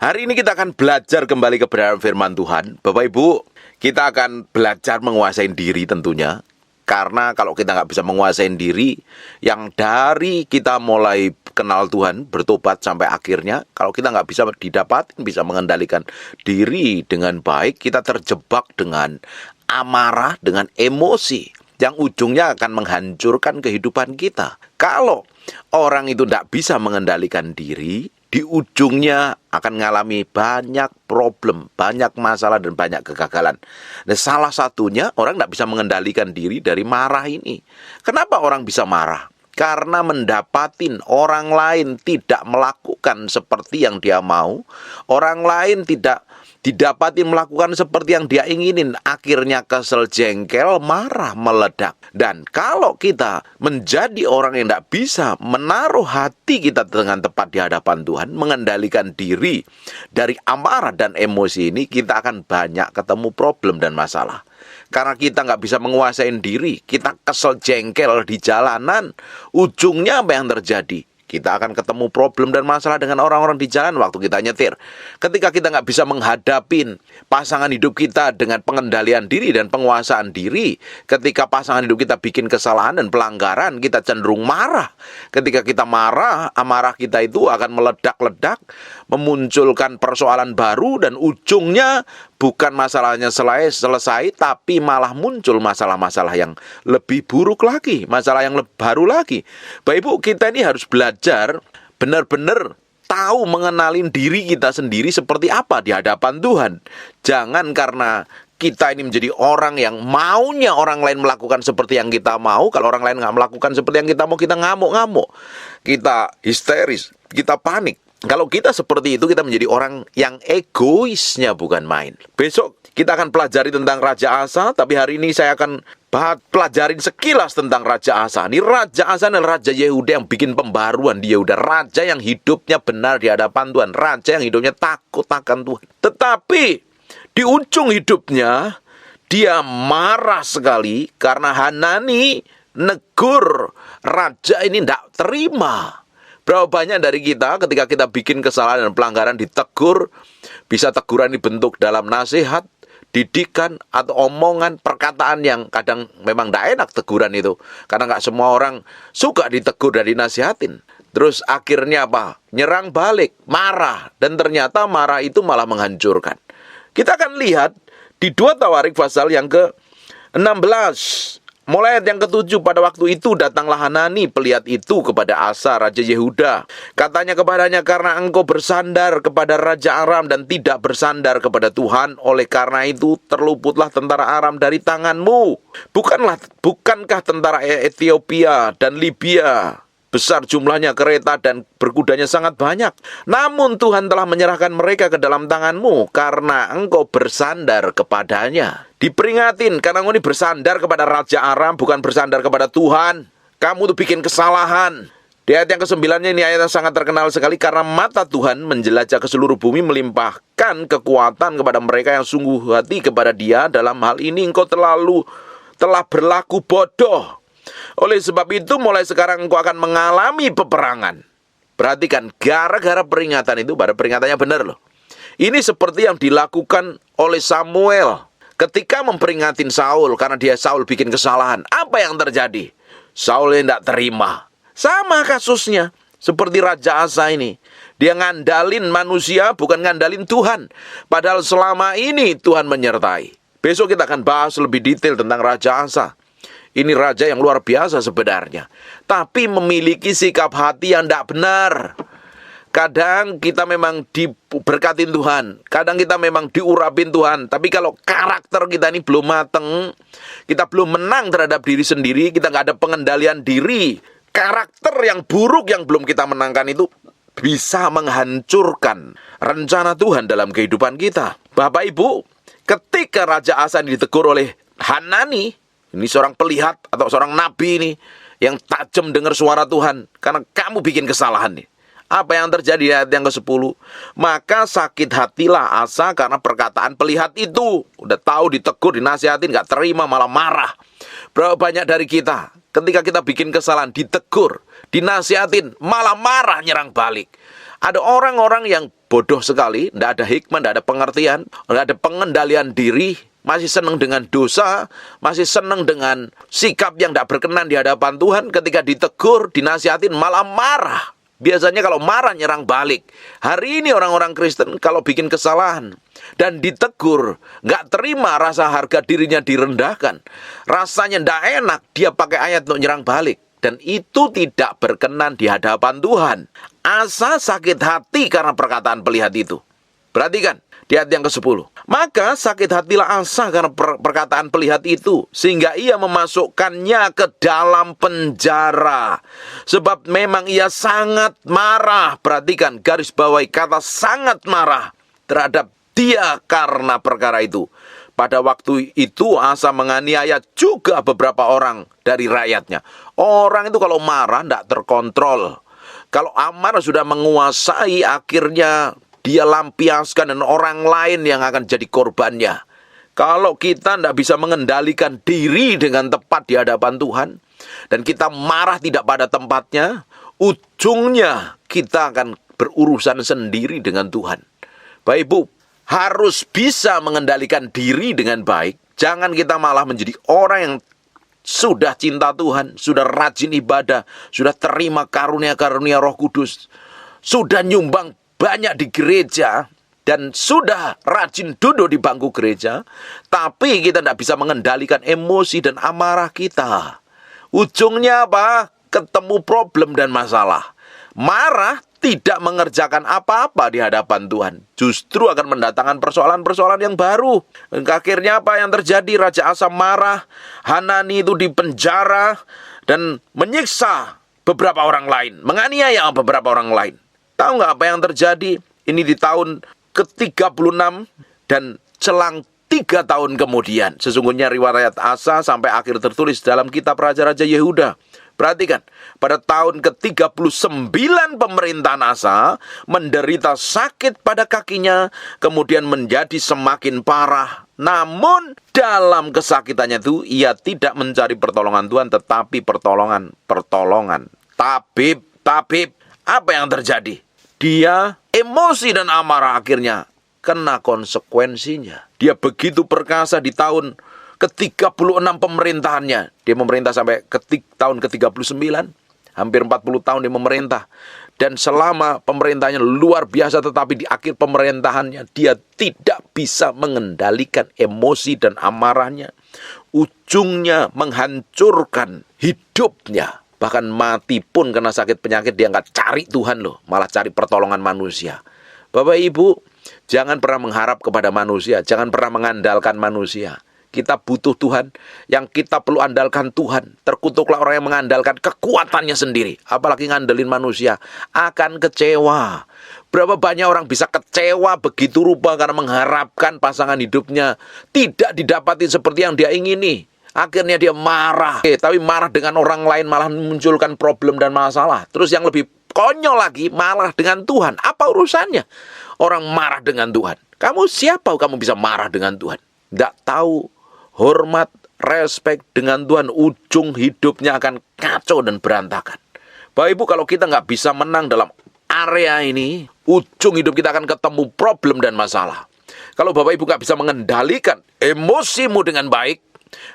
Hari ini kita akan belajar kembali kebenaran firman Tuhan. Bapak Ibu, kita akan belajar menguasai diri tentunya. Karena kalau kita nggak bisa menguasai diri, yang dari kita mulai kenal Tuhan, bertobat sampai akhirnya, kalau kita nggak bisa didapatin, bisa mengendalikan diri dengan baik, kita terjebak dengan amarah, dengan emosi, yang ujungnya akan menghancurkan kehidupan kita. Kalau orang itu tidak bisa mengendalikan diri, di ujungnya akan mengalami banyak problem, banyak masalah, dan banyak kegagalan. Nah, salah satunya orang tidak bisa mengendalikan diri dari marah ini. Kenapa orang bisa marah? Karena mendapatin orang lain tidak melakukan seperti yang dia mau, orang lain tidak didapati melakukan seperti yang dia inginin, akhirnya kesel, jengkel, marah, meledak. Dan kalau kita menjadi orang yang tidak bisa menaruh hati kita dengan tepat di hadapan Tuhan, mengendalikan diri dari amarah dan emosi ini, kita akan banyak ketemu problem dan masalah. Karena kita nggak bisa menguasai diri, kita kesel, jengkel di jalanan, ujungnya apa yang terjadi? Kita akan ketemu problem dan masalah dengan orang-orang di jalan waktu kita nyetir. Ketika kita nggak bisa menghadapin pasangan hidup kita dengan pengendalian diri dan penguasaan diri, ketika pasangan hidup kita bikin kesalahan dan pelanggaran, kita cenderung marah. Ketika kita marah, amarah kita itu akan meledak-ledak, memunculkan persoalan baru, dan ujungnya bukan masalahnya selesai, tapi malah muncul masalah-masalah yang lebih buruk lagi, masalah yang baru lagi. Bapak Ibu, kita ini harus belajar benar-benar tahu mengenalin diri kita sendiri seperti apa di hadapan Tuhan. Jangan karena kita ini menjadi orang yang maunya orang lain melakukan seperti yang kita mau. Kalau orang lain nggak melakukan seperti yang kita mau, kita ngamuk-ngamuk, kita histeris, kita panik. Kalau kita seperti itu, kita menjadi orang yang egoisnya bukan main. Besok kita akan pelajari tentang Raja Asa, tapi hari ini saya akan pelajarin sekilas tentang Raja Asa. Ini Raja Asa adalah Raja Yehuda yang bikin pembaruan di Yehuda. Raja yang hidupnya benar di hadapan Tuhan. Raja yang hidupnya takut akan Tuhan. Tetapi di ujung hidupnya, dia marah sekali karena Hanani negur raja ini tidak terima. Berapa banyak dari kita ketika kita bikin kesalahan dan pelanggaran ditegur, bisa teguran dibentuk dalam nasihat, didikan, atau omongan, perkataan yang kadang memang tidak enak teguran itu. Karena nggak semua orang suka ditegur dan dinasihatin. Terus akhirnya apa? Nyerang balik, marah. Dan ternyata marah itu malah menghancurkan. Kita akan lihat di 2 Tawarik pasal yang ke-16. Mulai ayat yang ke-7, pada waktu itu datanglah Hanani pelihat itu kepada Asa, Raja Yehuda. Katanya kepadanya, karena engkau bersandar kepada Raja Aram dan tidak bersandar kepada Tuhan, oleh karena itu terluputlah tentara Aram dari tanganmu. Bukankah tentara Ethiopia dan Libya besar jumlahnya, kereta dan berkudanya sangat banyak. Namun Tuhan telah menyerahkan mereka ke dalam tanganmu karena engkau bersandar kepadanya. Diperingatin, karena engkau ini bersandar kepada Raja Aram, bukan bersandar kepada Tuhan. Kamu tuh bikin kesalahan. Di ayat yang ke-9 ini ayat yang sangat terkenal sekali. Karena mata Tuhan menjelajah ke seluruh bumi, melimpahkan kekuatan kepada mereka yang sungguh hati kepada Dia. Dalam hal ini engkau telah berlaku bodoh. Oleh sebab itu mulai sekarang engkau akan mengalami peperangan. Perhatikan, gara-gara peringatan itu, pada peringatannya benar loh. Ini seperti yang dilakukan oleh Samuel ketika memperingatin Saul karena Saul bikin kesalahan. Apa yang terjadi? Saul yang tidak terima. Sama kasusnya seperti Raja Asa ini. Dia ngandalin manusia, bukan ngandalin Tuhan. Padahal selama ini Tuhan menyertai. Besok kita akan bahas lebih detail tentang Raja Asa. Ini raja yang luar biasa sebenarnya, tapi memiliki sikap hati yang tidak benar. Kadang kita memang diberkatin Tuhan, kadang kita memang diurapin Tuhan, tapi kalau karakter kita ini belum mateng, kita belum menang terhadap diri sendiri, kita nggak ada pengendalian diri, karakter yang buruk yang belum kita menangkan itu bisa menghancurkan rencana Tuhan dalam kehidupan kita. Bapak Ibu, ketika Raja Asa ditegur oleh Hanani, ini seorang pelihat atau seorang nabi ini yang tajam dengar suara Tuhan. Karena kamu bikin kesalahan nih. Apa yang terjadi di ayat yang ke-10? Maka sakit hatilah Asa karena perkataan pelihat itu. Udah tahu ditegur, dinasihatin, gak terima, malah marah. Berapa banyak dari kita ketika kita bikin kesalahan, ditegur, dinasihatin, malah marah, nyerang balik. Ada orang-orang yang bodoh sekali, tidak ada hikmah, tidak ada pengertian, tidak ada pengendalian diri, masih senang dengan dosa, masih senang dengan sikap yang tidak berkenan di hadapan Tuhan. Ketika ditegur, dinasihatin, malah marah. Biasanya kalau marah nyerang balik. Hari ini orang-orang Kristen kalau bikin kesalahan dan ditegur, nggak terima, rasa harga dirinya direndahkan, rasanya nggak enak, dia pakai ayat untuk nyerang balik. Dan itu tidak berkenan di hadapan Tuhan. Asa sakit hati karena perkataan pelihat itu. Perhatikan, di ayat yang ke-10. Maka sakit hatilah Asa karena perkataan pelihat itu, sehingga ia memasukkannya ke dalam penjara. Sebab memang ia sangat marah. Perhatikan, garis bawahi kata sangat marah terhadap dia karena perkara itu. Pada waktu itu Asa menganiaya juga beberapa orang dari rakyatnya. Orang itu kalau marah tidak terkontrol. Kalau amarah sudah menguasai, akhirnya dia lampiaskan dan orang lain yang akan jadi korbannya. Kalau kita tidak bisa mengendalikan diri dengan tepat di hadapan Tuhan, dan kita marah tidak pada tempatnya, ujungnya kita akan berurusan sendiri dengan Tuhan. Bapak Ibu, harus bisa mengendalikan diri dengan baik. Jangan kita malah menjadi orang yang sudah cinta Tuhan, sudah rajin ibadah, sudah terima karunia-karunia Roh Kudus, sudah nyumbang banyak di gereja, dan sudah rajin duduk di bangku gereja, tapi kita tidak bisa mengendalikan emosi dan amarah kita. Ujungnya apa? Ketemu problem dan masalah. Marah tidak mengerjakan apa-apa di hadapan Tuhan. Justru akan mendatangkan persoalan-persoalan yang baru. Akhirnya apa yang terjadi? Raja Asa marah, Hanani itu dipenjara, dan menyiksa beberapa orang lain, menganiaya beberapa orang lain. Tahu nggak apa yang terjadi? Ini di tahun ke-36 dan selang 3 tahun kemudian. Sesungguhnya riwayat Asa sampai akhir tertulis dalam kitab Raja-Raja Yehuda. Perhatikan, pada tahun ke-39 pemerintahan Asa, menderita sakit pada kakinya, kemudian menjadi semakin parah. Namun dalam kesakitannya itu, ia tidak mencari pertolongan Tuhan, tetapi pertolongan. Tabib, apa yang terjadi? Dia emosi dan amarah akhirnya kena konsekuensinya. Dia begitu perkasa di tahun ke-36 pemerintahannya. Dia memerintah sampai tahun ke-39. Hampir 40 tahun dia memerintah. Dan selama pemerintahnya luar biasa, tetapi di akhir pemerintahannya dia tidak bisa mengendalikan emosi dan amarahnya. Ujungnya menghancurkan hidupnya. Bahkan mati pun karena sakit penyakit, dia nggak cari Tuhan loh, malah cari pertolongan manusia. Bapak Ibu, jangan pernah mengharap kepada manusia, jangan pernah mengandalkan manusia. Kita butuh Tuhan, yang kita perlu andalkan Tuhan. Terkutuklah orang yang mengandalkan kekuatannya sendiri, apalagi ngandelin manusia, akan kecewa. Berapa banyak orang bisa kecewa begitu rupa karena mengharapkan pasangan hidupnya tidak didapati seperti yang dia ingini. Akhirnya dia marah, tapi marah dengan orang lain malah memunculkan problem dan masalah. Terus yang lebih konyol lagi, marah dengan Tuhan. Apa urusannya orang marah dengan Tuhan? Kamu siapa kamu bisa marah dengan Tuhan? Tidak tahu hormat, respek dengan Tuhan, ujung hidupnya akan kacau dan berantakan. Bapak Ibu, kalau kita nggak bisa menang dalam area ini, ujung hidup kita akan ketemu problem dan masalah. Kalau Bapak Ibu nggak bisa mengendalikan emosimu dengan baik,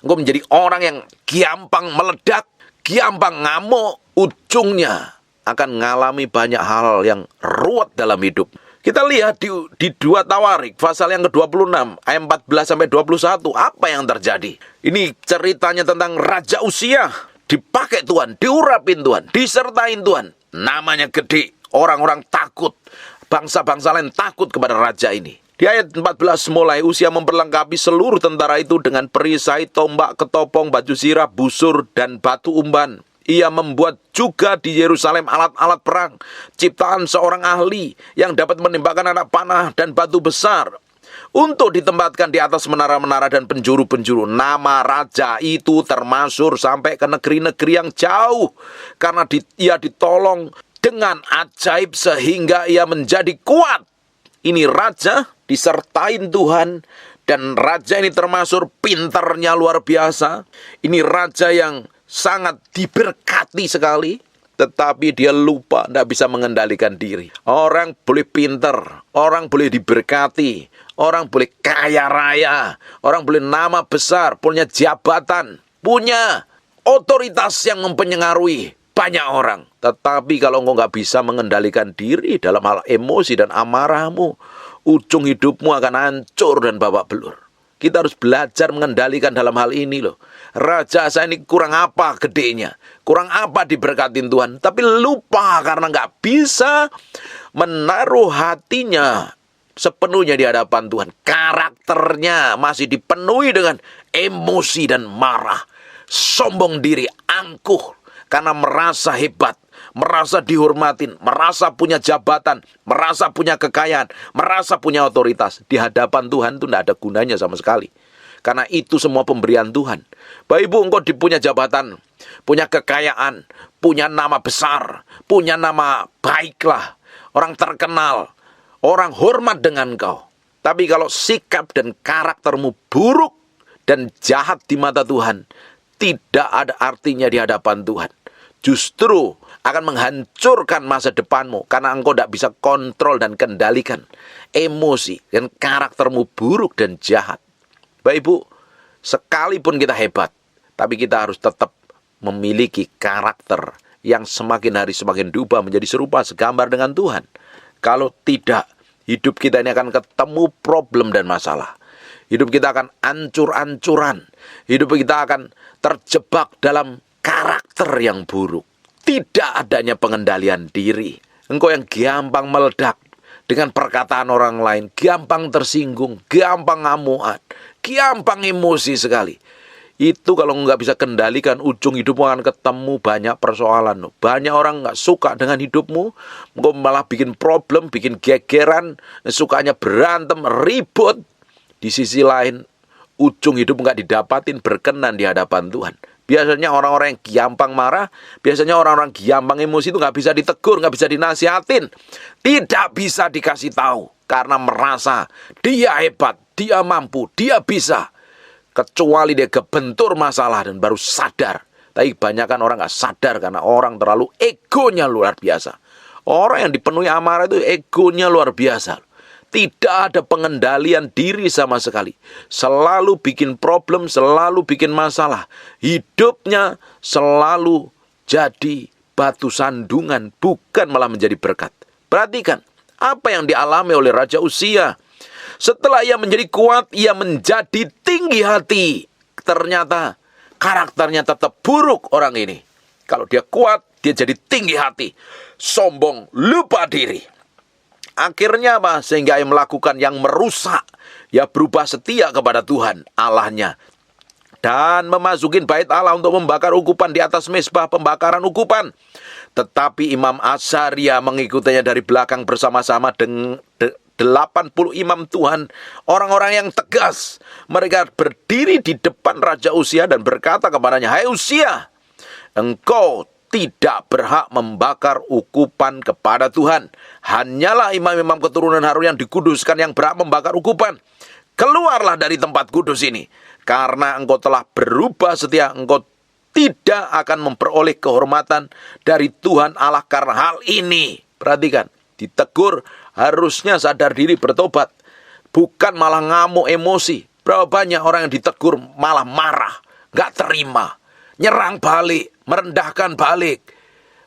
engkau menjadi orang yang gampang meledak, gampang ngamuk, ujungnya akan mengalami banyak hal yang ruwet dalam hidup. Kita lihat di 2 Tawarik, pasal yang ke-26, ayat 14-21, apa yang terjadi? Ini ceritanya tentang Raja Uzia, dipakai Tuhan, diurapin Tuhan, disertain Tuhan. Namanya gede, orang-orang takut, bangsa-bangsa lain takut kepada raja ini. Di ayat 14 mulai, Uzia memperlengkapi seluruh tentara itu dengan perisai, tombak, ketopong, baju zirah, busur, dan batu umban. Ia membuat juga di Yerusalem alat-alat perang, ciptaan seorang ahli yang dapat menembakkan anak panah dan batu besar, untuk ditempatkan di atas menara-menara dan penjuru-penjuru. Nama raja itu termasyhur sampai ke negeri-negeri yang jauh, karena ia ditolong dengan ajaib sehingga ia menjadi kuat. Ini raja disertain Tuhan, dan raja ini termasyhur pintarnya luar biasa. Ini raja yang sangat diberkati sekali. tetapi dia lupa, tidak bisa mengendalikan diri. Orang boleh pinter, orang boleh diberkati, orang boleh kaya raya, orang boleh nama besar, punya jabatan, punya otoritas yang mempengaruhi banyak orang. Tetapi kalau engkau nggak bisa mengendalikan diri dalam hal emosi dan amarahmu, ujung hidupmu akan hancur dan babak belur. Kita harus belajar mengendalikan dalam hal ini loh. Raja saya ini kurang apa gedenya, kurang apa diberkatin Tuhan, tapi lupa karena nggak bisa menaruh hatinya sepenuhnya di hadapan Tuhan. Karakternya masih dipenuhi dengan emosi dan marah, sombong diri, angkuh karena merasa hebat, merasa dihormatin, merasa punya jabatan, merasa punya kekayaan, merasa punya otoritas. Di hadapan Tuhan itu tidak ada gunanya sama sekali. Karena itu semua pemberian Tuhan. Bapak Ibu, engkau punya jabatan, punya kekayaan, punya nama besar, punya nama baiklah, orang terkenal, orang hormat dengan engkau. Tapi kalau sikap dan karaktermu buruk dan jahat di mata Tuhan, tidak ada artinya di hadapan Tuhan. Justru akan menghancurkan masa depanmu karena engkau tidak bisa kontrol dan kendalikan emosi dan karaktermu buruk dan jahat. Bapak Ibu, sekalipun kita hebat, tapi kita harus tetap memiliki karakter yang semakin hari semakin diubah menjadi serupa segambar dengan Tuhan. Kalau tidak, hidup kita ini akan ketemu problem dan masalah. Hidup kita akan ancur-ancuran. Hidup kita akan terjebak dalam karakter yang buruk. Tidak adanya pengendalian diri. Engkau yang gampang meledak dengan perkataan orang lain, gampang tersinggung, gampang ngamuan, gampang emosi sekali. Itu kalau nggak bisa kendalikan, ujung hidupmu akan ketemu banyak persoalan. Banyak orang nggak suka dengan hidupmu, engkau malah bikin problem, bikin gegeran, sukanya berantem, ribut. Di sisi lain, ujung hidup nggak didapatin berkenan di hadapan Tuhan. Biasanya orang-orang yang gampang marah, biasanya orang-orang gampang emosi itu nggak bisa ditegur, nggak bisa dinasihatin, tidak bisa dikasih tahu karena merasa dia hebat, dia mampu, dia bisa. Kecuali dia kebentur masalah dan baru sadar. Tapi kebanyakan orang nggak sadar karena orang terlalu egonya luar biasa. Orang yang dipenuhi amarah itu egonya luar biasa. Tidak ada pengendalian diri sama sekali. Selalu bikin problem, selalu bikin masalah. Hidupnya selalu jadi batu sandungan, bukan malah menjadi berkat. Perhatikan, apa yang dialami oleh Raja Uzia. Setelah ia menjadi kuat, ia menjadi tinggi hati. Ternyata karakternya tetap buruk orang ini. Kalau dia kuat, dia jadi tinggi hati. Sombong, lupa diri. Akhirnya apa? Sehingga ia melakukan yang merusak. Ia berubah setia kepada Tuhan Allahnya. Dan memasukin bait Allah untuk membakar ukupan di atas mezbah pembakaran ukupan. Tetapi Imam Azaria mengikutinya dari belakang bersama-sama dengan 80 imam Tuhan. Orang-orang yang tegas. Mereka berdiri di depan Raja Uzia dan berkata kepadanya, "Hai Uzia, engkau tidak berhak membakar ukupan kepada Tuhan. Hanyalah imam-imam keturunan Harun yang dikuduskan yang berhak membakar ukupan. Keluarlah dari tempat kudus ini. Karena engkau telah berubah setia, engkau tidak akan memperoleh kehormatan dari Tuhan Allah karena hal ini." Perhatikan, ditegur, harusnya sadar diri bertobat. Bukan malah ngamuk emosi. Berapa banyak orang yang ditegur malah marah, gak terima, nyerang balik, merendahkan balik,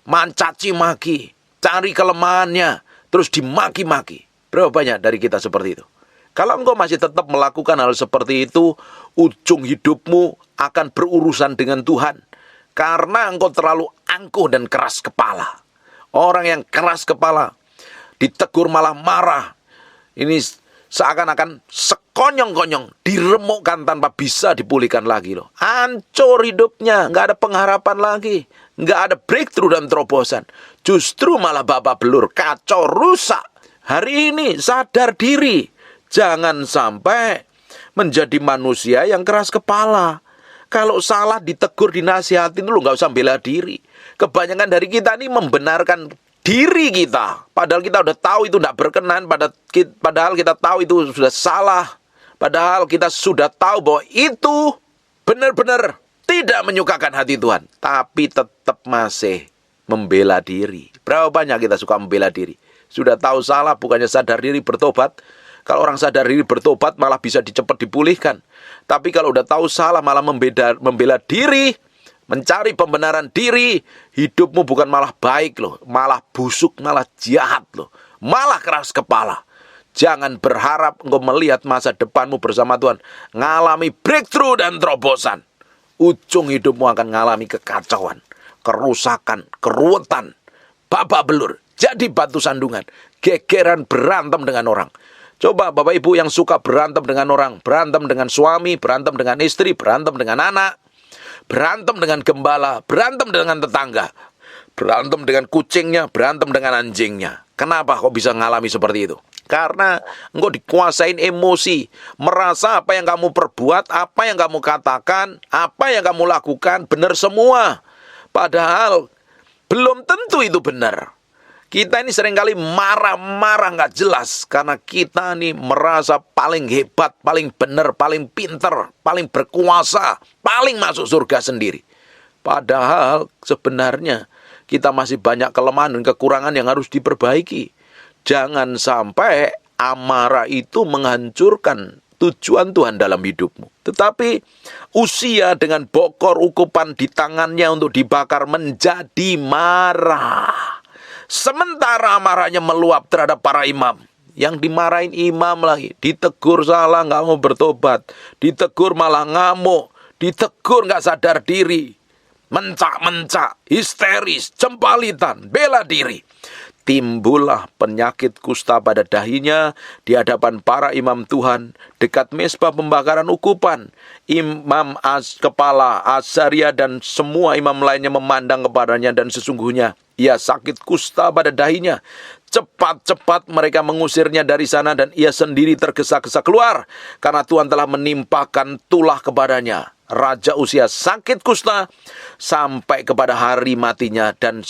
mencaci maki, cari kelemahannya, terus dimaki-maki. Berapa banyak dari kita seperti itu? Kalau engkau masih tetap melakukan hal seperti itu, ujung hidupmu akan berurusan dengan Tuhan. Karena engkau terlalu angkuh dan keras kepala. Orang yang keras kepala, ditegur malah marah. Ini seakan-akan sekonyong-konyong, diremukkan tanpa bisa dipulihkan lagi loh. Hancur hidupnya, nggak ada pengharapan lagi, nggak ada breakthrough dan terobosan. Justru malah babak belur, kacau, rusak. Hari ini sadar diri, jangan sampai menjadi manusia yang keras kepala. Kalau salah ditegur, dinasihatin dulu, nggak usah bela diri. Kebanyakan dari kita ini membenarkan diri kita, padahal kita udah tahu itu tidak berkenan, padahal kita tahu itu sudah salah, padahal kita sudah tahu bahwa itu benar-benar tidak menyukakan hati Tuhan, tapi tetap masih membela diri. Berapa banyak kita suka membela diri? Sudah tahu salah, bukannya sadar diri bertobat. Kalau orang sadar diri bertobat malah bisa cepat dipulihkan. Tapi kalau udah tahu salah malah membela diri, mencari pembenaran diri, hidupmu bukan malah baik loh, malah busuk, malah jahat loh, malah keras kepala. Jangan berharap engkau melihat masa depanmu bersama Tuhan ngalami breakthrough dan terobosan. Ujung hidupmu akan ngalami kekacauan, kerusakan, keruwetan, babak belur, jadi batu sandungan, gegeran, berantem dengan orang. Coba Bapak Ibu yang suka berantem dengan orang, berantem dengan suami, berantem dengan istri, berantem dengan anak, berantem dengan gembala, berantem dengan tetangga, berantem dengan kucingnya, berantem dengan anjingnya. Kenapa kok bisa ngalami seperti itu? Karena engkau dikuasain emosi, merasa apa yang kamu perbuat, apa yang kamu katakan, apa yang kamu lakukan benar semua. Padahal belum tentu itu benar. Kita ini seringkali marah-marah nggak jelas karena kita nih merasa paling hebat, paling benar, paling pinter, paling berkuasa, paling masuk surga sendiri. Padahal sebenarnya kita masih banyak kelemahan dan kekurangan yang harus diperbaiki. Jangan sampai amarah itu menghancurkan tujuan Tuhan dalam hidupmu. Tetapi Usia dengan bokor ukupan di tangannya untuk dibakar menjadi marah. Sementara amarahnya meluap terhadap para imam. Yang dimarahin imam lagi. Ditegur salah nggak mau bertobat. Ditegur malah ngamuk. Ditegur nggak sadar diri. Mencak-mencak, histeris, cempalitan, bela diri. Timbullah penyakit kusta pada dahinya di hadapan para imam Tuhan dekat mezbah pembakaran ukupan. Imam kepala Azaria dan semua imam lainnya memandang kepadanya dan sesungguhnya ia sakit kusta pada dahinya. Cepat-cepat mereka mengusirnya dari sana dan ia sendiri tergesa-gesa keluar karena Tuhan telah menimpakan tulah kepadanya. Raja Usia sakit kusta sampai kepada hari matinya dan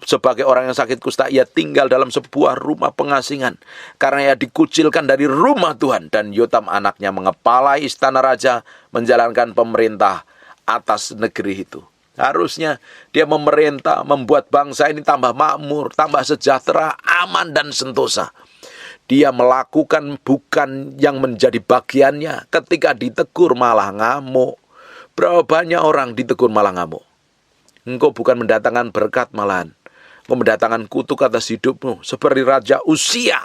sebagai orang yang sakit kusta, ia tinggal dalam sebuah rumah pengasingan karena ia dikucilkan dari rumah Tuhan. Dan Yotam anaknya mengepalai istana raja, menjalankan pemerintah atas negeri itu. Harusnya dia memerintah, membuat bangsa ini tambah makmur, tambah sejahtera, aman dan sentosa. Dia melakukan bukan yang menjadi bagiannya. Ketika ditegur malah ngamuk. Berapa banyak orang ditegur malah ngamuk. Engkau bukan mendatangkan berkat malahan. Engkau mendatangkan kutuk atas hidupmu. Seperti Raja Usia.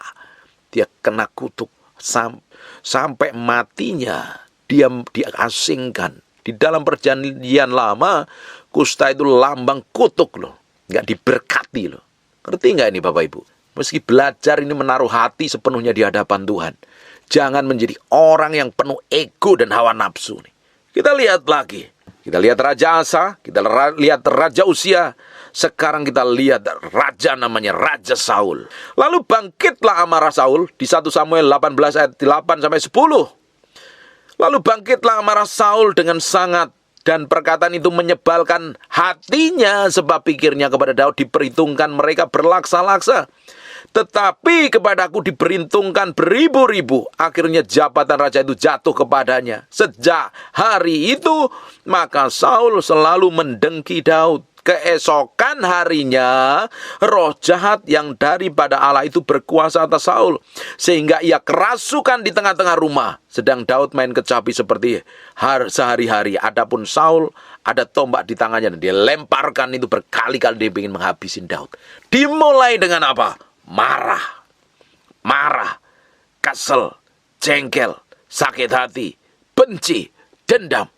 Dia kena kutuk. Sampai matinya dia diasingkan. Di dalam perjanjian lama, kusta itu lambang kutuk loh. Nggak diberkati loh. Ngerti nggak ini Bapak Ibu? Meski belajar ini menaruh hati sepenuhnya di hadapan Tuhan. Jangan menjadi orang yang penuh ego dan hawa nafsu nih. Kita lihat lagi. Kita lihat Raja Asa, kita lihat Raja Usia. Sekarang kita lihat raja namanya Raja Saul. Lalu bangkitlah amarah Saul di 1 Samuel 18 ayat 8 sampai 10. Lalu bangkitlah amarah Saul dengan sangat, dan perkataan itu menyebalkan hatinya sebab pikirnya kepada Daud diperhitungkan mereka berlaksa-laksa. Tetapi kepadaku diperhitungkan beribu-ribu. Akhirnya jabatan raja itu jatuh kepadanya. Sejak hari itu maka Saul selalu mendengki Daud. Keesokan harinya roh jahat yang daripada Allah itu berkuasa atas Saul, sehingga ia kerasukan di tengah-tengah rumah. Sedang Daud main kecapi seperti sehari-hari. Adapun Saul ada tombak di tangannya dan dia lemparkan itu berkali-kali. Dia ingin menghabisin Daud. Dimulai dengan apa? Marah, kesel, jengkel, sakit hati, benci, dendam.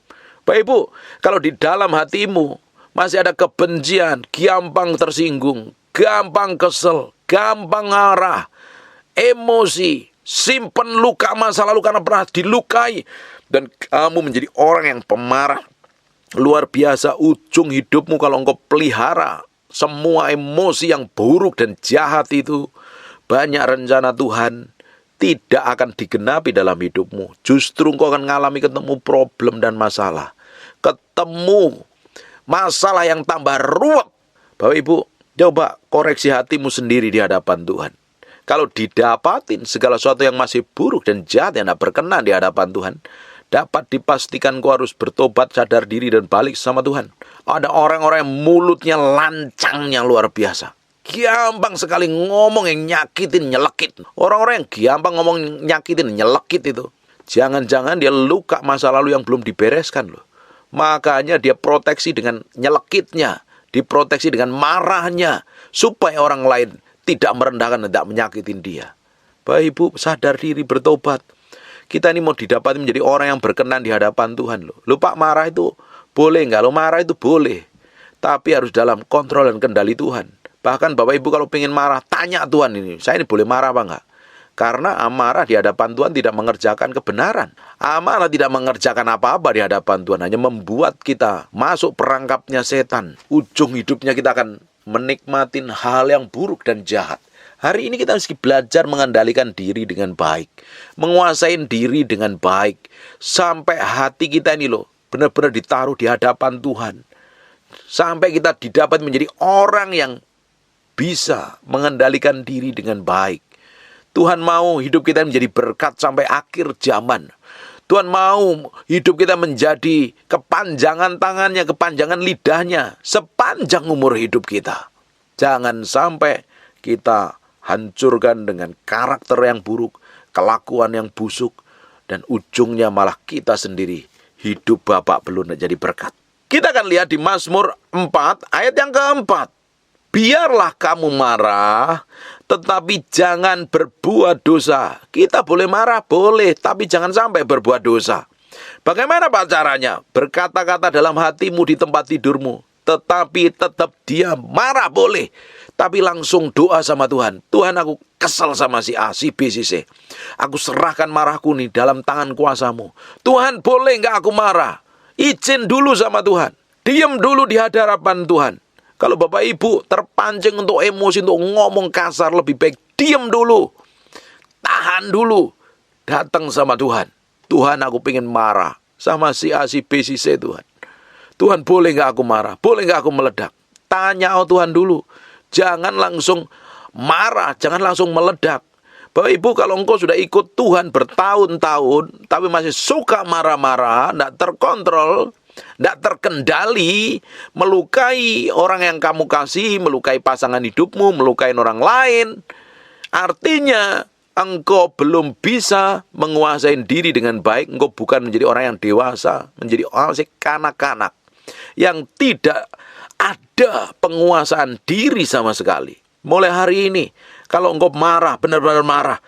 Bapak Ibu, kalau di dalam hatimu masih ada kebencian, gampang tersinggung, gampang kesel, gampang marah, emosi, simpen luka masa lalu karena pernah dilukai, dan kamu menjadi orang yang pemarah luar biasa. Ujung hidupmu kalau engkau pelihara semua emosi yang buruk dan jahat itu, banyak rencana Tuhan tidak akan digenapi dalam hidupmu. Justru engkau akan ketemu problem dan masalah. Ketemu masalah yang tambah ruwet. Bapak Ibu, coba koreksi hatimu sendiri di hadapan Tuhan. Kalau didapatin segala sesuatu yang masih buruk dan jahat yang tidak berkenan di hadapan Tuhan, dapat dipastikan kau harus bertobat, sadar diri, dan balik sama Tuhan. Ada orang-orang yang mulutnya lancangnya luar biasa. Gampang sekali ngomong yang nyakitin, nyelekit. Orang-orang yang gampang ngomong nyakitin, nyelekit itu. Jangan-jangan dia luka masa lalu yang belum dibereskan loh. Makanya dia proteksi dengan nyelekitnya, diproteksi dengan marahnya, supaya orang lain tidak merendahkan dan tidak menyakitin dia. Bapak Ibu, sadar diri, bertobat. Kita ini mau didapati menjadi orang yang berkenan di hadapan Tuhan loh. Lupa marah itu boleh nggak? Lo marah itu boleh, tapi harus dalam kontrol dan kendali Tuhan. Bahkan Bapak Ibu kalau pengen marah, tanya Tuhan ini, saya ini boleh marah apa enggak? Karena amarah di hadapan Tuhan tidak mengerjakan kebenaran. Amarah tidak mengerjakan apa-apa di hadapan Tuhan, hanya membuat kita masuk perangkapnya setan. Ujung hidupnya kita akan menikmatin hal yang buruk dan jahat. Hari ini kita mesti belajar mengendalikan diri dengan baik, menguasai diri dengan baik, sampai hati kita ini loh benar-benar ditaruh di hadapan Tuhan. Sampai kita didapat menjadi orang yang bisa mengendalikan diri dengan baik. Tuhan mau hidup kita menjadi berkat sampai akhir zaman. Tuhan mau hidup kita menjadi kepanjangan tangannya, kepanjangan lidahnya, sepanjang umur hidup kita. Jangan sampai kita hancurkan dengan karakter yang buruk, kelakuan yang busuk, dan ujungnya malah kita sendiri hidup Bapak belum jadi berkat. Kita akan lihat di Mazmur 4 ayat yang keempat. Biarlah kamu marah, tetapi jangan berbuat dosa. Kita boleh marah, boleh, tapi jangan sampai berbuat dosa. Bagaimana Pak caranya? Berkata-kata dalam hatimu di tempat tidurmu, tetapi tetap diam. Marah boleh, tapi langsung doa sama Tuhan. Tuhan, aku kesal sama si A, si B, si C. Aku serahkan marahku nih dalam tangan kuasamu. Tuhan, boleh nggak aku marah? Izin dulu sama Tuhan. Diam dulu di hadapan Tuhan. Kalau Bapak Ibu terpancing untuk emosi, untuk ngomong kasar, lebih baik diam dulu. Tahan dulu. Datang sama Tuhan. Tuhan, aku pengen marah sama si A, si B, si C, Tuhan. Tuhan, boleh nggak aku marah? Boleh nggak aku meledak? Tanya Tuhan dulu. Jangan langsung marah, jangan langsung meledak. Bapak Ibu, kalau engkau sudah ikut Tuhan bertahun-tahun, tapi masih suka marah-marah, tidak terkontrol, tidak terkendali, melukai orang yang kamu kasih, melukai pasangan hidupmu, melukai orang lain, artinya engkau belum bisa menguasai diri dengan baik. Engkau bukan menjadi orang yang dewasa, menjadi orang yang kanak-kanak, yang tidak ada penguasaan diri sama sekali. Mulai hari ini, kalau engkau marah, benar-benar marah,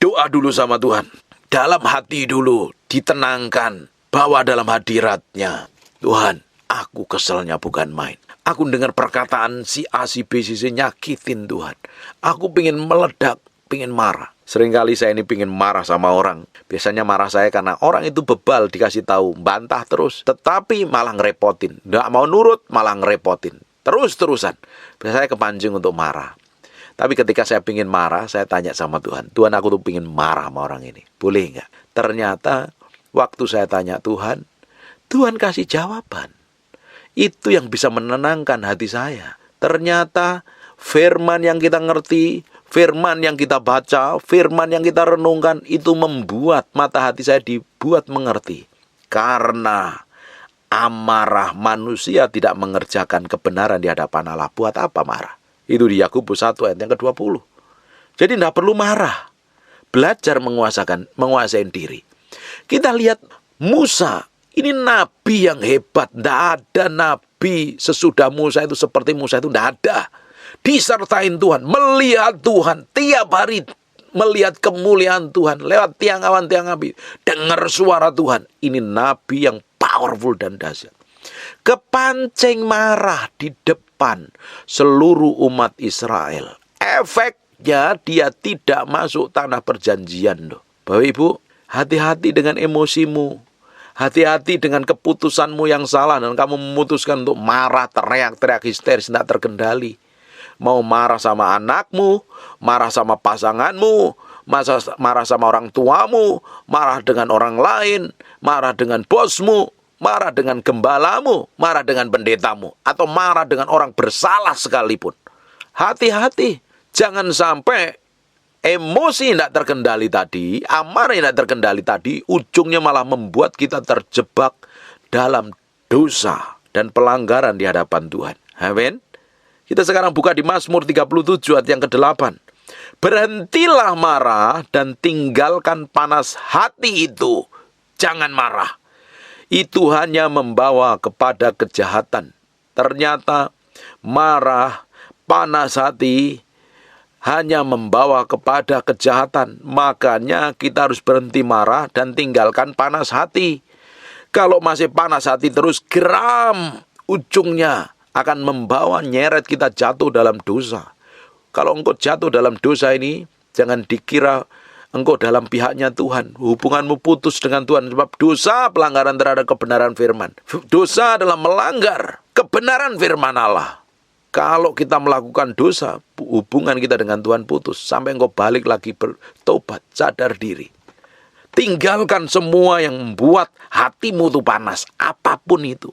doa dulu sama Tuhan. Dalam hati dulu, ditenangkan. Bawa dalam hadiratnya. Tuhan, aku keselnya bukan main. Aku dengar perkataan si A, si B, si C nyakitin Tuhan. Aku pengen meledak, pengen marah. Seringkali saya ini pengen marah sama orang. Biasanya marah saya karena orang itu bebal, dikasih tahu, bantah terus. Tetapi malah ngerepotin. Nggak mau nurut, malah ngerepotin. Terus-terusan. Biasanya kepancing untuk marah. Tapi ketika saya pengen marah, saya tanya sama Tuhan. Tuhan, aku tuh pengen marah sama orang ini. Boleh nggak? Ternyata waktu saya tanya Tuhan, Tuhan kasih jawaban. Itu yang bisa menenangkan hati saya. Ternyata firman yang kita ngerti, firman yang kita baca, firman yang kita renungkan, itu membuat mata hati saya dibuat mengerti. Karena amarah manusia tidak mengerjakan kebenaran di hadapan Allah. Buat apa marah? Itu di Yakobus 1 ayat yang ke-20. Jadi tidak perlu marah. Belajar menguasai diri. Kita lihat Musa, ini nabi yang hebat. Tidak ada nabi sesudah Musa itu seperti Musa itu, tidak ada. Disertain Tuhan, melihat Tuhan, tiap hari melihat kemuliaan Tuhan, lewat tiang awan, tiang api, dengar suara Tuhan. Ini nabi yang powerful dan dahsyat. Kepancing marah di depan seluruh umat Israel. Efeknya dia tidak masuk tanah perjanjian loh. Bapak Ibu, hati-hati dengan emosimu. Hati-hati dengan keputusanmu yang salah dan kamu memutuskan untuk marah, teriak-teriak histeris, tidak terkendali. Mau marah sama anakmu, marah sama pasanganmu, marah sama orang tuamu, marah dengan orang lain, marah dengan bosmu, marah dengan gembalamu, marah dengan pendetamu, atau marah dengan orang bersalah sekalipun. Hati-hati, jangan sampai emosi tidak terkendali tadi, amarah tidak terkendali tadi, ujungnya malah membuat kita terjebak dalam dosa dan pelanggaran di hadapan Tuhan. Amin. Kita sekarang buka di Mazmur 37 ayat yang ke-8. Berhentilah marah dan tinggalkan panas hati itu. Jangan marah. Itu hanya membawa kepada kejahatan. Ternyata marah, panas hati hanya membawa kepada kejahatan. Makanya kita harus berhenti marah dan tinggalkan panas hati. Kalau masih panas hati terus, geram, ujungnya akan membawa nyeret kita jatuh dalam dosa. Kalau engkau jatuh dalam dosa ini, jangan dikira engkau dalam pihaknya Tuhan. Hubunganmu putus dengan Tuhan sebab dosa pelanggaran terhadap kebenaran firman. Dosa adalah melanggar kebenaran firman Allah. Kalau kita melakukan dosa, hubungan kita dengan Tuhan putus. Sampai engkau balik lagi bertobat, sadar diri. Tinggalkan semua yang membuat hatimu itu panas. Apapun itu.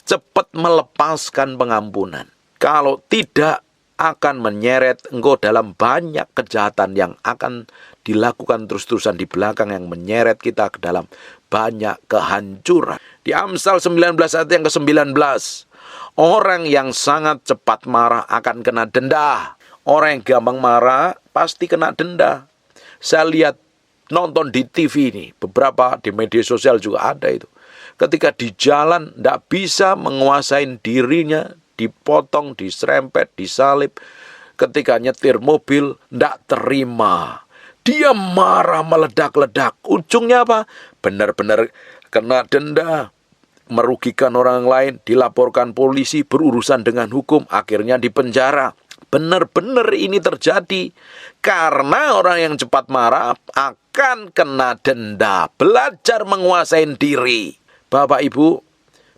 Cepat melepaskan pengampunan. Kalau tidak, akan menyeret engkau dalam banyak kejahatan yang akan dilakukan terus-terusan di belakang yang menyeret kita ke dalam banyak kehancuran. Di Amsal 19 ayat yang ke-19. Orang yang sangat cepat marah akan kena denda. Orang yang gampang marah pasti kena denda. Saya lihat nonton di TV ini, beberapa di media sosial juga ada itu. Ketika di jalan tidak bisa menguasai dirinya, dipotong, diserempet, disalib. Ketika nyetir mobil, tidak terima. Dia marah meledak-ledak. Ujungnya apa? Benar-benar kena denda. Merugikan orang lain, dilaporkan polisi, berurusan dengan hukum, akhirnya dipenjara. Benar-benar ini terjadi. Karena orang yang cepat marah akan kena denda. Belajar menguasai diri. Bapak Ibu,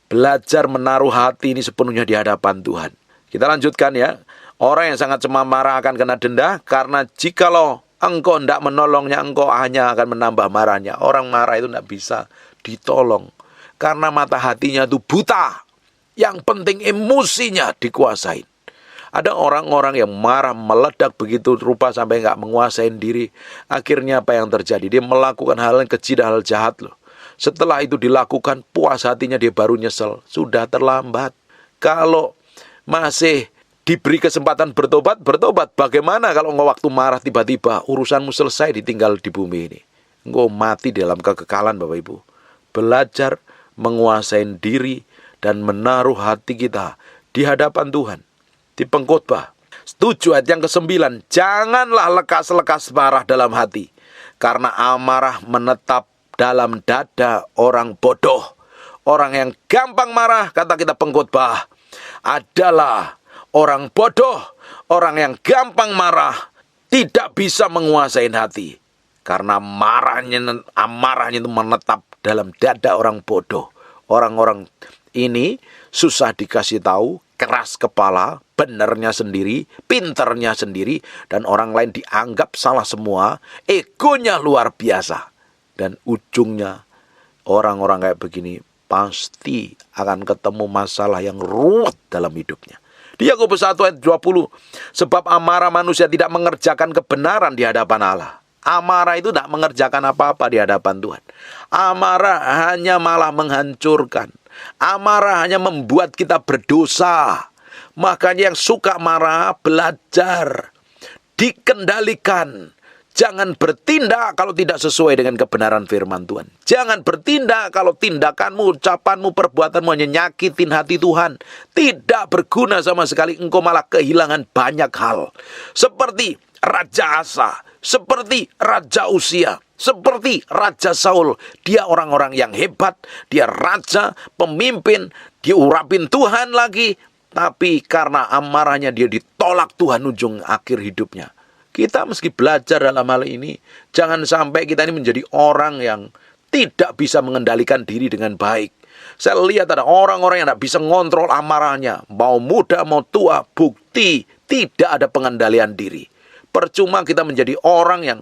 belajar menaruh hati ini sepenuhnya di hadapan Tuhan. Kita lanjutkan ya. Orang yang sangat cepat marah akan kena denda. Karena jikalau engkau tidak menolongnya, engkau hanya akan menambah marahnya. Orang marah itu tidak bisa ditolong. Karena mata hatinya itu buta. Yang penting emosinya dikuasain. Ada orang-orang yang marah meledak begitu rupa sampai nggak menguasai diri. Akhirnya apa yang terjadi? Dia melakukan hal yang keji dan hal jahat loh. Setelah itu dilakukan, puas hatinya dia baru nyesel. Sudah terlambat. Kalau masih diberi kesempatan bertobat, bertobat. Bagaimana kalau engkau waktu marah tiba-tiba urusanmu selesai ditinggal di bumi ini? Engkau mati dalam kekekalan Bapak Ibu. Belajar menguasai diri dan menaruh hati kita di hadapan Tuhan. Di Pengkhotbah 7 ayat yang ke-9. Janganlah lekas-lekas marah dalam hati. Karena amarah menetap dalam dada orang bodoh. Orang yang gampang marah, kata kita Pengkhotbah, adalah orang bodoh. Orang yang gampang marah tidak bisa menguasai hati. Karena amarahnya itu menetap dalam dada orang bodoh. Orang-orang ini susah dikasih tahu, keras kepala, benernya sendiri, pinternya sendiri, dan orang lain dianggap salah semua, egonya luar biasa. Dan ujungnya orang-orang kayak begini pasti akan ketemu masalah yang ruwet dalam hidupnya. Di Yakobus 1 ayat 20, sebab amarah manusia tidak mengerjakan kebenaran di hadapan Allah. Amarah itu tidak mengerjakan apa-apa di hadapan Tuhan. Amarah hanya malah menghancurkan. Amarah hanya membuat kita berdosa. Makanya yang suka marah, belajar, dikendalikan. Jangan bertindak kalau tidak sesuai dengan kebenaran firman Tuhan. Jangan bertindak kalau tindakanmu, ucapanmu, perbuatanmu hanya nyakitin hati Tuhan. Tidak berguna sama sekali, engkau malah kehilangan banyak hal. Seperti Raja Asa, seperti Raja Usia, seperti Raja Saul. Dia orang-orang yang hebat, dia raja, pemimpin, diurapin Tuhan lagi. Tapi karena amarahnya dia ditolak Tuhan ujung akhir hidupnya. Kita meski belajar dalam hal ini, jangan sampai kita ini menjadi orang yang tidak bisa mengendalikan diri dengan baik. Saya lihat ada orang-orang yang tidak bisa ngontrol amarahnya. Mau muda, mau tua, bukti tidak ada pengendalian diri. Percuma kita menjadi orang yang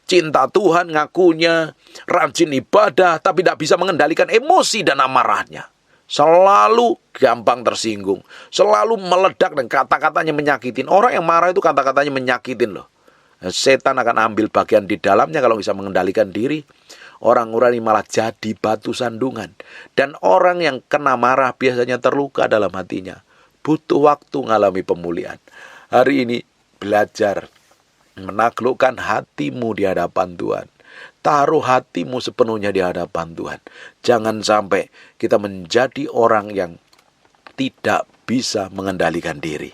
cinta Tuhan, ngakunya, rajin ibadah, tapi tidak bisa mengendalikan emosi dan amarahnya. Selalu gampang tersinggung, selalu meledak dan kata-katanya menyakitin. Orang yang marah itu kata-katanya menyakitin loh. Setan akan ambil bagian di dalamnya kalau bisa mengendalikan diri. Orang-orang ini malah jadi batu sandungan. Dan orang yang kena marah biasanya terluka dalam hatinya. Butuh waktu mengalami pemulihan. Hari ini belajar menaklukkan hatimu di hadapan Tuhan. Taruh hatimu sepenuhnya di hadapan Tuhan. Jangan sampai kita menjadi orang yang tidak bisa mengendalikan diri.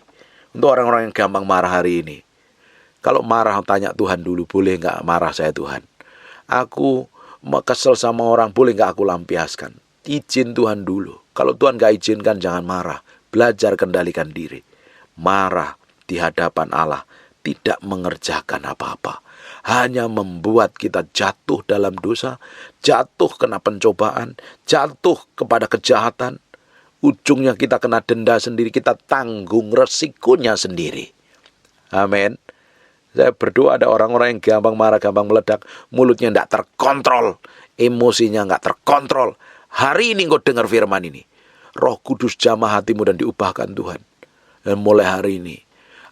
Untuk orang-orang yang gampang marah hari ini, kalau marah tanya Tuhan dulu, boleh nggak marah saya Tuhan? Aku kesel sama orang, boleh nggak aku lampiaskan? Izin Tuhan dulu. Kalau Tuhan nggak izinkan, jangan marah. Belajar kendalikan diri. Marah di hadapan Allah tidak mengerjakan apa-apa. Hanya membuat kita jatuh dalam dosa, jatuh kena pencobaan, jatuh kepada kejahatan. Ujungnya kita kena denda sendiri, kita tanggung resikonya sendiri. Amin. Saya berdoa ada orang-orang yang gampang marah, gampang meledak, mulutnya tidak terkontrol, emosinya nggak terkontrol. Hari ini engkau dengar firman ini. Roh Kudus jamah hatimu dan diubahkan Tuhan. Dan mulai hari ini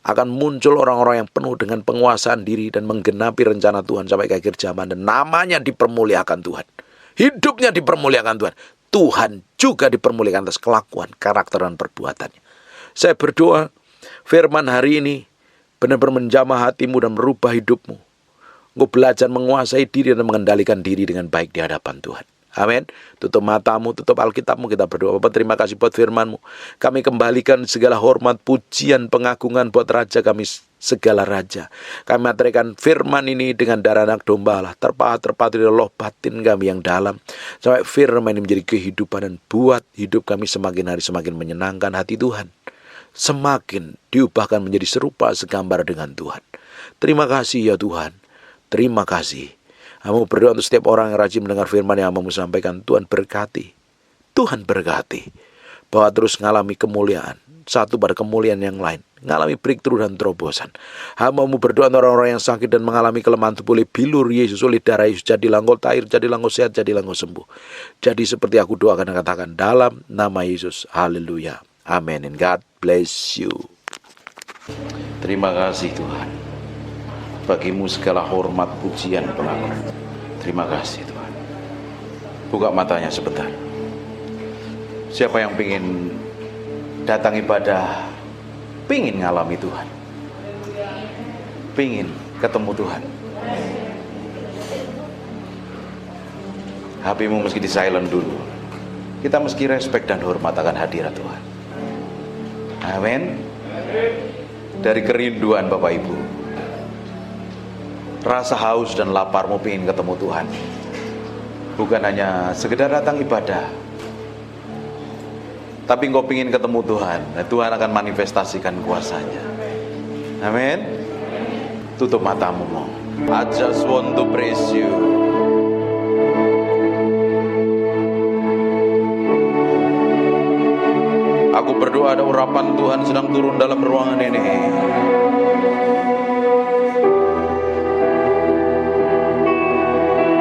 akan muncul orang-orang yang penuh dengan penguasaan diri dan menggenapi rencana Tuhan sampai ke akhir zaman. Dan namanya dipermuliakan Tuhan. Hidupnya dipermuliakan Tuhan. Tuhan juga dipermuliakan atas kelakuan, karakter, dan perbuatannya. Saya berdoa firman hari ini benar-benar menjamah hatimu dan merubah hidupmu. Engkau belajar menguasai diri dan mengendalikan diri dengan baik di hadapan Tuhan. Amin. Tutup matamu, tutup Alkitabmu, kita berdoa. Bapak, terima kasih buat firman-Mu. Kami kembalikan segala hormat, pujian, pengagungan buat Raja kami, segala Raja. Kami materikan firman ini dengan darah anak domba Allah. Terpahat dari loh batin kami yang dalam. Sampai firman ini menjadi kehidupan dan buat hidup kami semakin hari semakin menyenangkan hati Tuhan. Semakin diubahkan menjadi serupa segambar dengan Tuhan. Terima kasih ya Tuhan. Terima kasih. Kamu berdoa untuk setiap orang yang rajin mendengar firman yang kamu sampaikan. Tuhan berkati. Tuhan berkati. Bahwa terus mengalami kemuliaan. Satu pada kemuliaan yang lain. Mengalami breakthrough dan terobosan. Hamba-Mu berdoa untuk orang-orang yang sakit dan mengalami kelemahan tubuh oleh bilur Yesus, oleh darah Yesus. Jadilah engkau tahir, jadilah engkau sehat, jadilah engkau sembuh. Jadi seperti aku doakan dan katakan dalam nama Yesus. Haleluya. Amin. And God bless you. Terima kasih Tuhan. Bagimu segala hormat, pujian, pengakuan. Terima kasih Tuhan. Buka matanya sebentar. Siapa yang ingin datang ibadah, pingin ngalami Tuhan, pingin ketemu Tuhan, HP-mu meski di silent dulu. Kita meski respect dan hormat akan hadirat Tuhan. Amin. Dari kerinduan Bapak Ibu, rasa haus dan laparmu ingin ketemu Tuhan. Bukan hanya sekedar datang ibadah, tapi engkau ingin ketemu Tuhan. Nah, Tuhan akan manifestasikan kuasanya. Amin. Tutup matamu. I just want to praise you. Aku berdoa ada urapan Tuhan sedang turun dalam ruangan ini.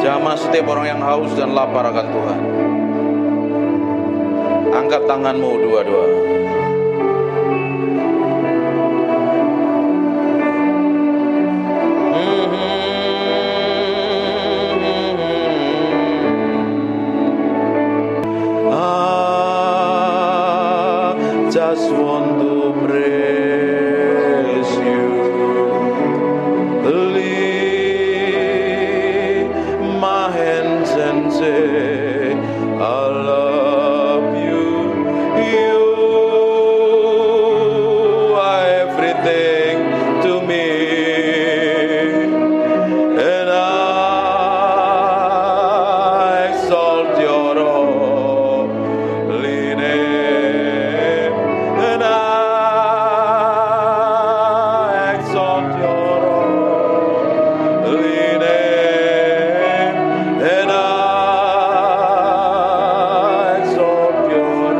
Jamah setiap orang yang haus dan lapar akan Tuhan. Angkat tanganmu dua-dua. Just want to praise you. Lift my hands and say, I love you. You are everything to me, and I exalt your holy name, and I exalt your holy name, and I exalt your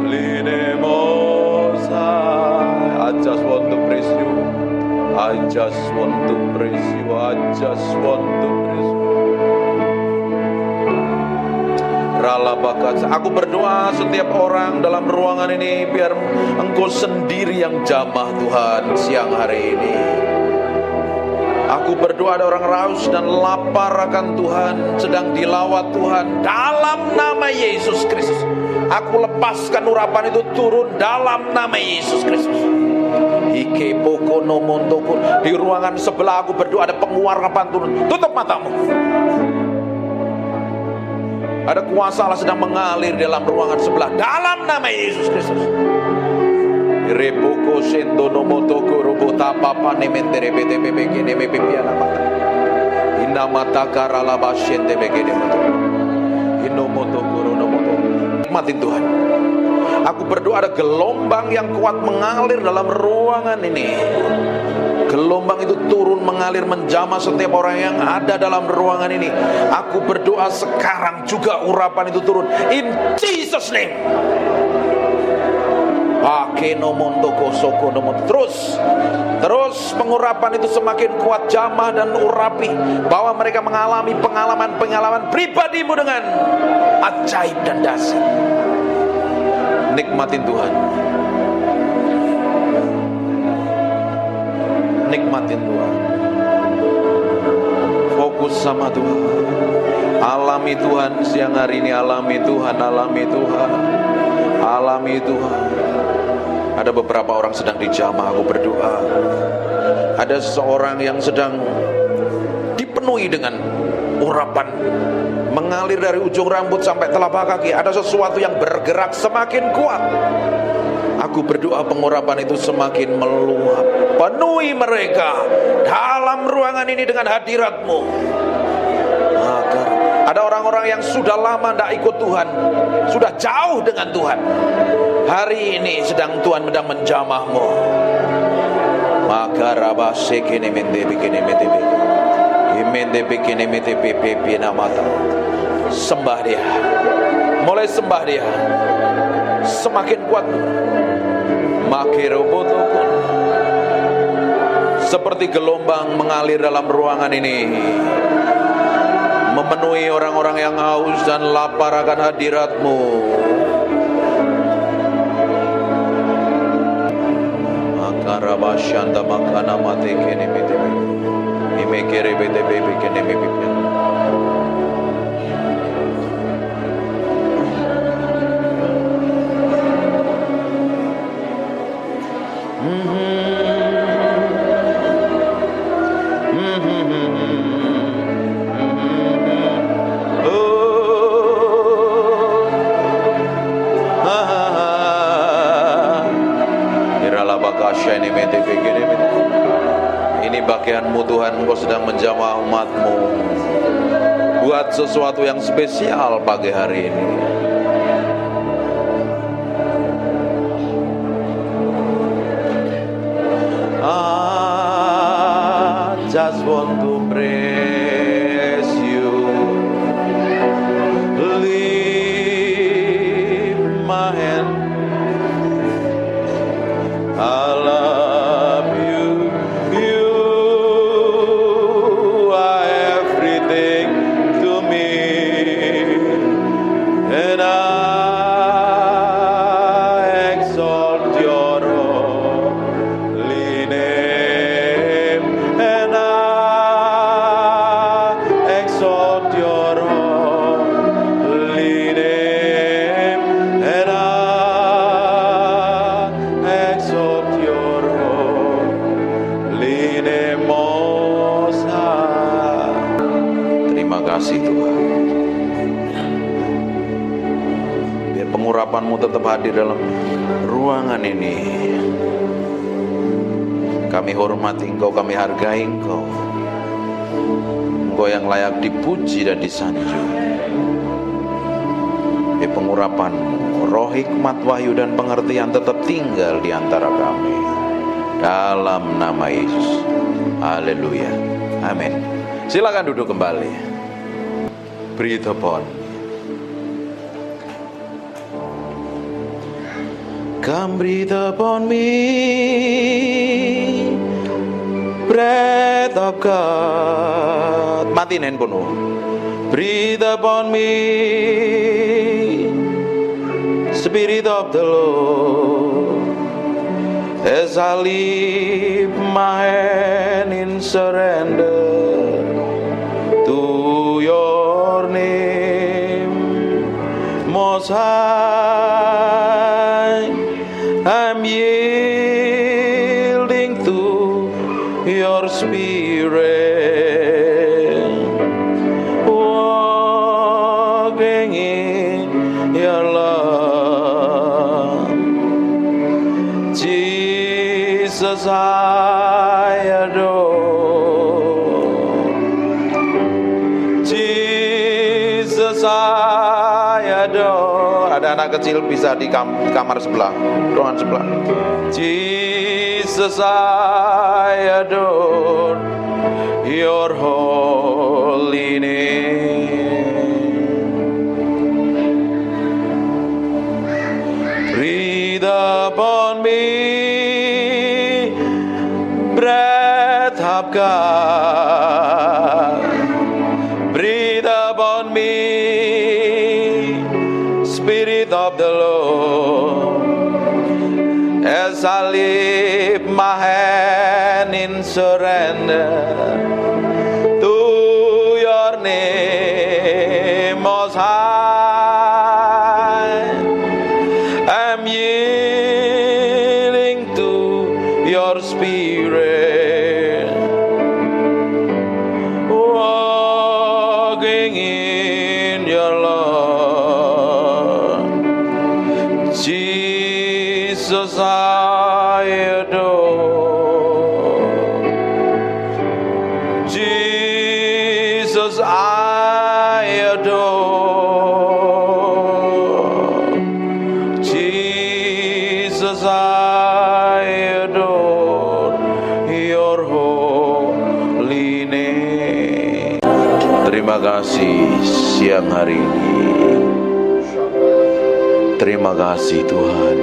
holy name, Most High. I just want to praise you. I just want to praise you. I just want to praise you. Ralabakas. Aku berdoa setiap orang dalam ruangan ini biar Engkau sendiri yang jamah Tuhan siang hari ini. Aku berdoa ada orang raus dan lapar akan Tuhan, sedang dilawat Tuhan. Dalam nama Yesus Kristus, aku lepaskan urapan itu turun dalam nama Yesus Kristus. Di ruangan sebelah aku berdoa ada penguarapan turun. Tutup matamu. Ada kuasa Allah sedang mengalir dalam ruangan sebelah. Dalam nama Yesus Kristus. Reboko sendono motoko robota papa nementere bete bebe neme pipiana mata. Inna mata karala basyente begede mata. Inno motoko rono moto. Nikmatin Tuhan. Aku berdoa ada gelombang yang kuat mengalir dalam ruangan ini. Gelombang itu turun mengalir menjamah setiap orang yang ada dalam ruangan ini. Aku berdoa sekarang juga urapan itu turun. In Jesus name. Terus pengurapan itu semakin kuat jamah dan urapi, bahwa mereka mengalami pengalaman pribadimu dengan ajaib dan dahsyat. Nikmatin Tuhan. Nikmatin Tuhan. Fokus sama Tuhan. Alami Tuhan siang hari ini. Alami Tuhan. Alami Tuhan. Alami Tuhan. Ada beberapa orang sedang dijamah. Aku berdoa. Ada seseorang yang sedang dipenuhi dengan urapan mengalir dari ujung rambut sampai telapak kaki. Ada sesuatu yang bergerak semakin kuat. Aku berdoa pengurapan itu semakin meluap. Penuhi mereka dalam ruangan ini dengan hadirat-Mu. Agar ada orang-orang yang sudah lama tidak ikut Tuhan, sudah jauh dengan Tuhan, hari ini sedang Tuhan sedang menjamah-Mu. Maka rabasekene mende bikene mende imende bikene mende pipi namata. Sembah Dia. Mulai sembah Dia. Semakin kuat. Makirobotokon. Seperti gelombang mengalir dalam ruangan ini, memenuhi orang-orang yang haus dan lapar akan hadirat-Mu. Makarabasyanda makana mate kene mete imekere bete bebe kene bebe. Ini bagian-Mu Tuhan, Engkau sedang menjamah umat-Mu. Buat sesuatu yang spesial pagi hari ini. I just want to praise You. Lift my hand. I love You. You are everything to me, and I exalt Your holy name, and I exalt Your holy name, and I exalt Your holy name, Most High. Terima kasih Tuhan. Biar pengurapan-Mu tetap hadir dalam ruangan ini. Kami hormati Engkau, kami hargai Engkau. Engkau yang layak dipuji dan disanjung. Biar pengurapan-Mu, roh hikmat, wahyu dan pengertian tetap tinggal di antara kami. Dalam nama Yesus. Haleluya. Amin. Silakan duduk kembali. Breathe upon. Come breathe upon me, breath of God. Matiin handphone. Breathe upon me, Spirit of the Lord. As I lift my hand in surrender to your name, Most High, I'm yielding to your spirit, walking in your love. Jesus, I adore. Jesus, I adore. Ada anak kecil bisa di kamar sebelah, ruangan sebelah. Jesus, I adore your holy name. Breathe upon me, breath of God. Breathe upon me, Spirit of the Lord. As I lift my hand in surrender to your name, Most High, I'm yielding to your spirit, walking in your love. Jesus, I adore. Jesus, I adore. Jesus, I adore your holy name. Terima kasih siang hari ini. Terima kasih Tuhan.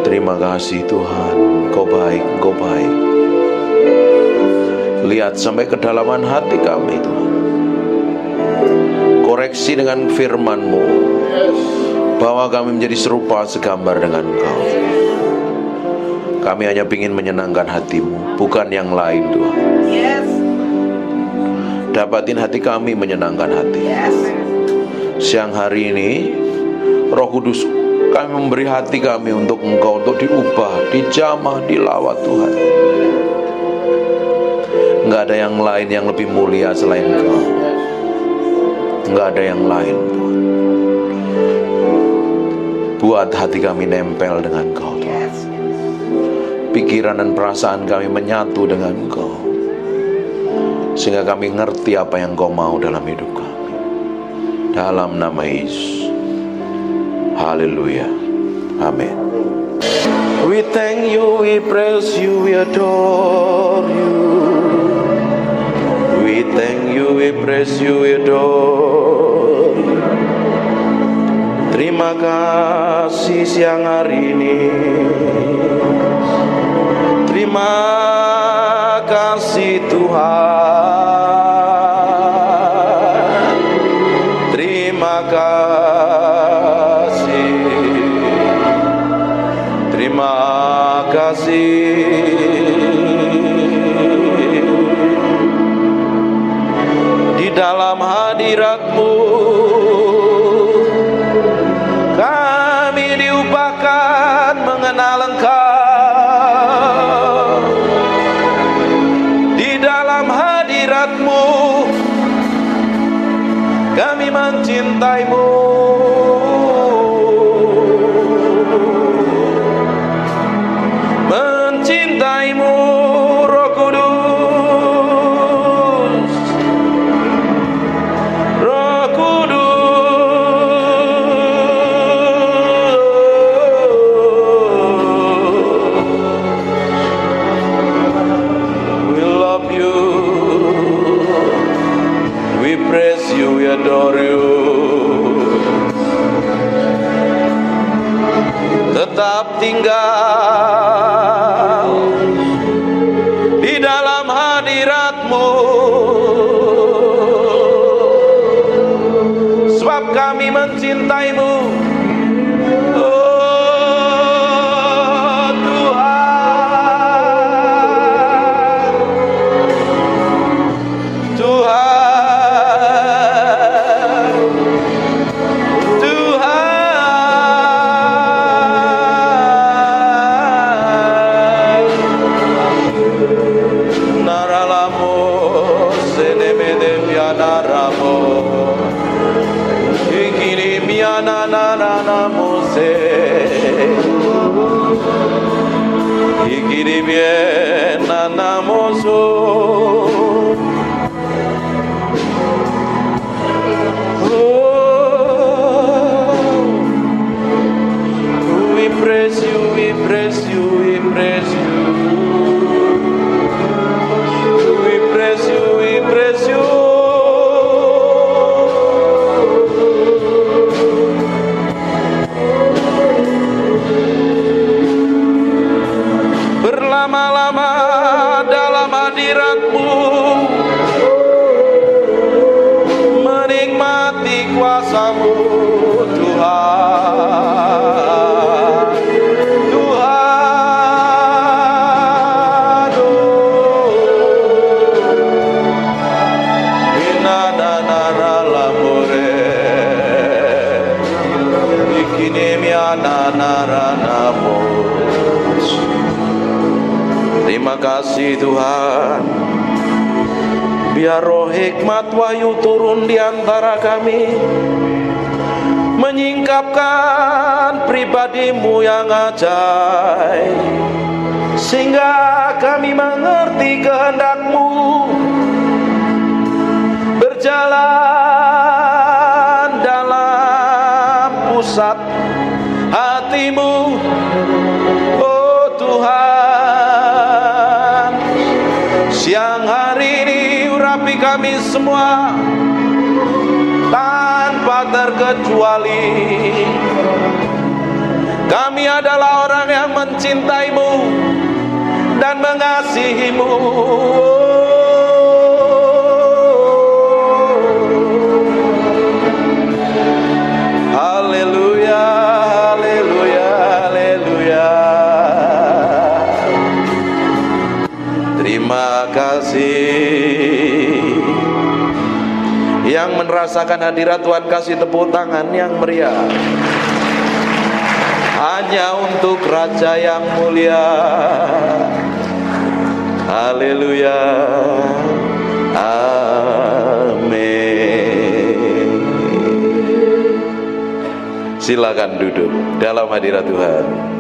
Terima kasih Tuhan, Kau baik, Kau baik. Lihat sampai kedalaman hati kami Tuhan. Koreksi dengan firman-Mu, bahwa kami menjadi serupa segambar dengan Engkau. Kami hanya ingin menyenangkan hati-Mu, bukan yang lain Tuhan. Dapatin hati kami menyenangkan hati. Siang hari ini, Roh Kudus, kami memberi hati kami untuk Engkau, untuk diubah, dijamah, dilawat Tuhan. Enggak ada yang lain yang lebih mulia selain Engkau. Enggak ada yang lain Tuhan. Buat hati kami nempel dengan Engkau Tuhan. Pikiran dan perasaan kami menyatu dengan Engkau, sehingga kami ngerti apa yang Engkau mau dalam hidup kami. Dalam nama Yesus. Haleluya. Amin. We thank you, we praise you, we adore you. We thank you, we praise you, we adore you. Terima kasih siang hari ini. Terima kasih Tuhan. Terima kasih. Terima kasih. Di dalam hadirat-Mu kami diubahkan mengenal Engkau. Di dalam hadirat-Mu kami mencintai-Mu. Mencintai-Mu, Roh Kudus. Roh Kudus. We love you. We praise you, we adore you. Tetap tinggal di dalam hadirat-Mu, sebab kami mencintai-Mu. Oh, Yanaramo Ikini miana na mose Ikini miana na moso We praise you, we praise you, we praise you. We praise you, we praise you. Berlama-lama dalam hadirat-Mu, menikmati kuasa-Mu, Tuhan. Tuhan, inanana lamore, ikinemianana ranamo. Terima kasih Tuhan. Biar roh hikmat wahyu turun di antara kami, menyingkapkan pribadi-Mu yang ajaib, sehingga kami mengerti kehendak-Mu, berjalan dalam pusat hati-Mu, oh Tuhan. Siang hari ini urapi kami semua tanpa terkecuali. Kami adalah orang yang mencintai-Mu dan mengasihi-Mu. Haleluya, haleluya, haleluya. Terima kasih. Yang merasakan hadirat Tuhan kasih tepuk tangan yang meriah. Hanya untuk Raja yang mulia. Haleluya. Amin. Silakan duduk dalam hadirat Tuhan.